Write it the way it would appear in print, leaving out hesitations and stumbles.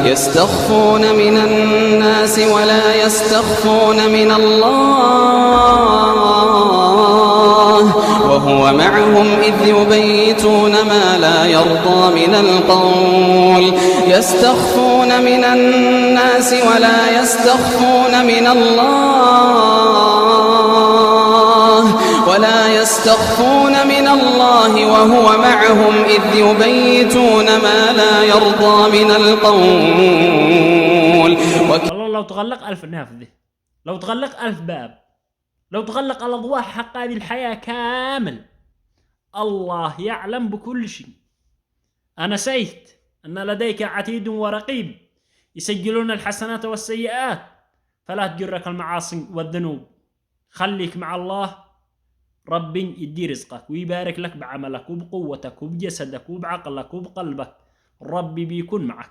يستخفون من الناس ولا يستخفون من الله وهو معهم إذ يبيتون ما لا يرضى من القول يستخفون من الناس ولا يستخفون من الله وهو معهم إذ يبيتون ما لا يرضى من القول. والله لو تغلق 1000 نافذة، لو تغلق 1000 باب، لو تغلق الأضواء حق هذه الحياة كامل، الله يعلم بكل شيء. أنا نسيت أن لديك عتيد ورقيب يسجلون الحسنات والسيئات، فلا تجرك المعاصي والذنوب. خليك مع الله، ربي يدي رزقك ويبارك لك بعملك وبقوتك وبجسدك وبعقلك وبقلبك. ربي بيكون معك.